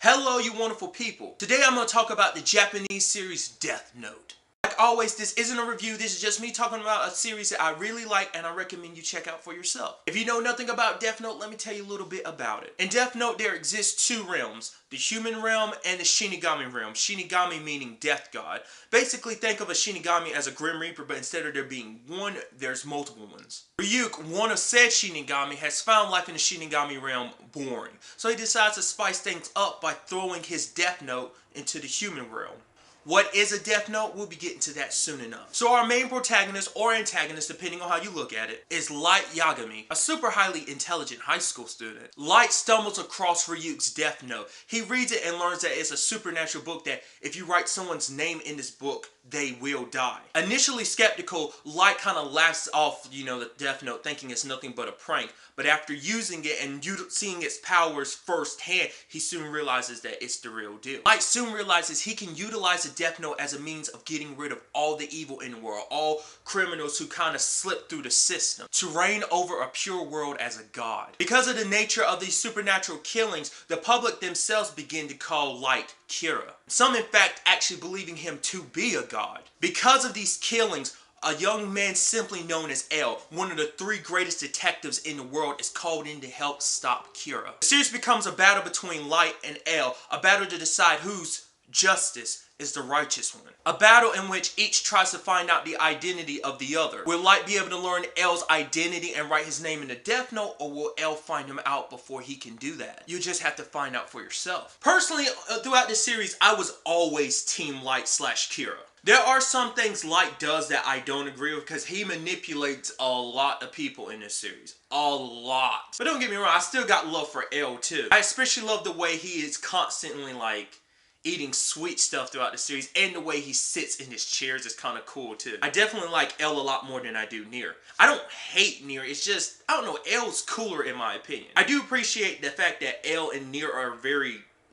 Hello, you wonderful people. Today I'm going to talk about the Japanese series Death Note. Like always, this isn't a review, this is just me talking about a series that I really like and I recommend you check out for yourself. If you know nothing about Death Note, let me tell you a little bit about it. In Death Note, there exists two realms, the human realm and the Shinigami realm. Shinigami meaning death god. Basically, think of a Shinigami as a Grim Reaper, but instead of there being one, there's multiple ones. Ryuk, one of said Shinigami, has found life in the Shinigami realm boring, so he decides to spice things up by throwing his Death Note into the human realm. What is a Death Note? We'll be getting to that soon enough. So our main protagonist, or antagonist depending on how you look at it, is Light Yagami, a super highly intelligent high school student. Light stumbles across Ryuk's Death Note. He reads it and learns that it's a supernatural book that if you write someone's name in this book, they will die. Initially skeptical, Light kind of laughs off, the Death Note, thinking it's nothing but a prank. But after using it and seeing its powers firsthand, he soon realizes that it's the real deal. Light soon realizes he can utilize the Death Note as a means of getting rid of all the evil in the world, all criminals who kind of slip through the system, to reign over a pure world as a god. Because of the nature of these supernatural killings, the public themselves begin to call Light Kira. Some in fact actually believing him to be a god. Because of these killings, a young man simply known as L, one of the three greatest detectives in the world, is called in to help stop Kira. The series becomes a battle between Light and L, a battle to decide whose justice is the righteous one. A battle in which each tries to find out the identity of the other. Will Light be able to learn L's identity and write his name in the Death Note, or will L find him out before he can do that? You just have to find out for yourself. Personally, throughout this series, I was always Team Light / Kira. There are some things Light does that I don't agree with because he manipulates a lot of people in this series. A lot. But don't get me wrong, I still got love for L too. I especially love the way he is constantly eating sweet stuff throughout the series, and the way he sits in his chairs is kind of cool too. I definitely like L a lot more than I do Nier. I don't hate Nier, it's just, I don't know, L's cooler in my opinion. I do appreciate the fact that L and Nier are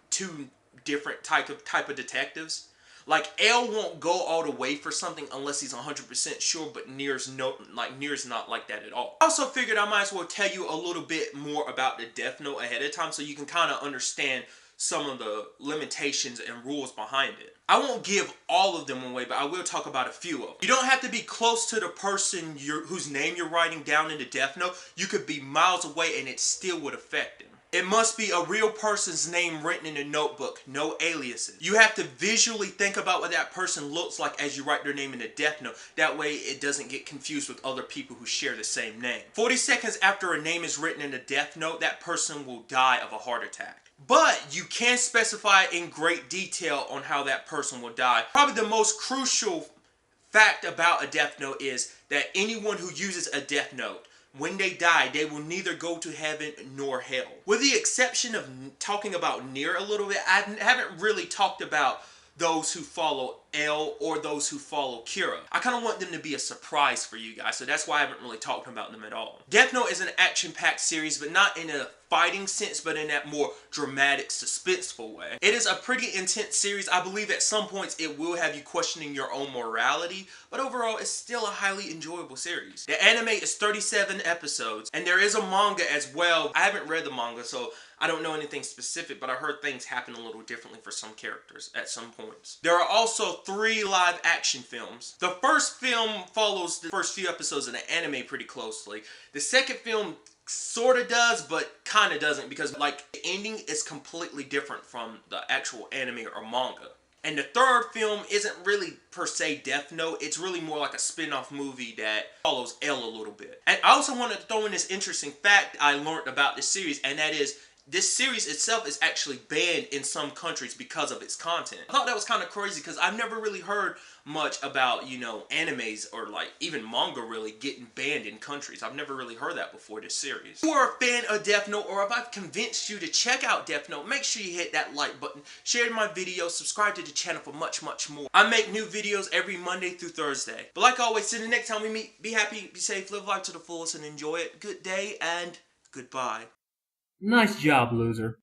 two different type of detectives. Like, L won't go all the way for something unless he's 100% sure, but Nier's not like that at all. I also figured I might as well tell you a little bit more about the Death Note ahead of time so you can kind of understand some of the limitations and rules behind it. I won't give all of them away, but I will talk about a few of them. You don't have to be close to the person whose name you're writing down in the Death Note. You could be miles away and it still would affect him. It must be a real person's name written in a notebook, no aliases. You have to visually think about what that person looks like as you write their name in the Death Note. That way it doesn't get confused with other people who share the same name. 40 seconds after a name is written in the Death Note, that person will die of a heart attack. But you can specify in great detail on how that person will die. Probably the most crucial fact about a Death Note is that anyone who uses a Death Note, when they die, they will neither go to heaven nor hell. With the exception of talking about Nier a little bit, I haven't really talked about those who follow L or those who follow Kira. I kind of want them to be a surprise for you guys, so that's why I haven't really talked about them at all. Death Note is an action-packed series, but not in a fighting sense, but in that more dramatic, suspenseful way. It is a pretty intense series. I believe at some points it will have you questioning your own morality, but overall it's still a highly enjoyable series. The anime is 37 episodes, and there is a manga as well. I haven't read the manga, so I don't know anything specific, but I heard things happen a little differently for some characters at some points. There are also 3 live action films. The first film follows the first few episodes of the anime pretty closely. The second film sort of does, but kind of doesn't, because the ending is completely different from the actual anime or manga. And the third film isn't really per se Death Note, it's really more like a spin-off movie that follows L a little bit. And I also wanted to throw in this interesting fact I learned about this series, and that is, this series itself is actually banned in some countries because of its content. I thought that was kind of crazy because I've never really heard much about, animes or even manga really getting banned in countries. I've never really heard that before this series. If you are a fan of Death Note, or if I've convinced you to check out Death Note, make sure you hit that like button, share my video, subscribe to the channel for much, much more. I make new videos every Monday through Thursday. But like always, till the next time we meet, be happy, be safe, live life to the fullest, and enjoy it. Good day and goodbye. Nice job, loser.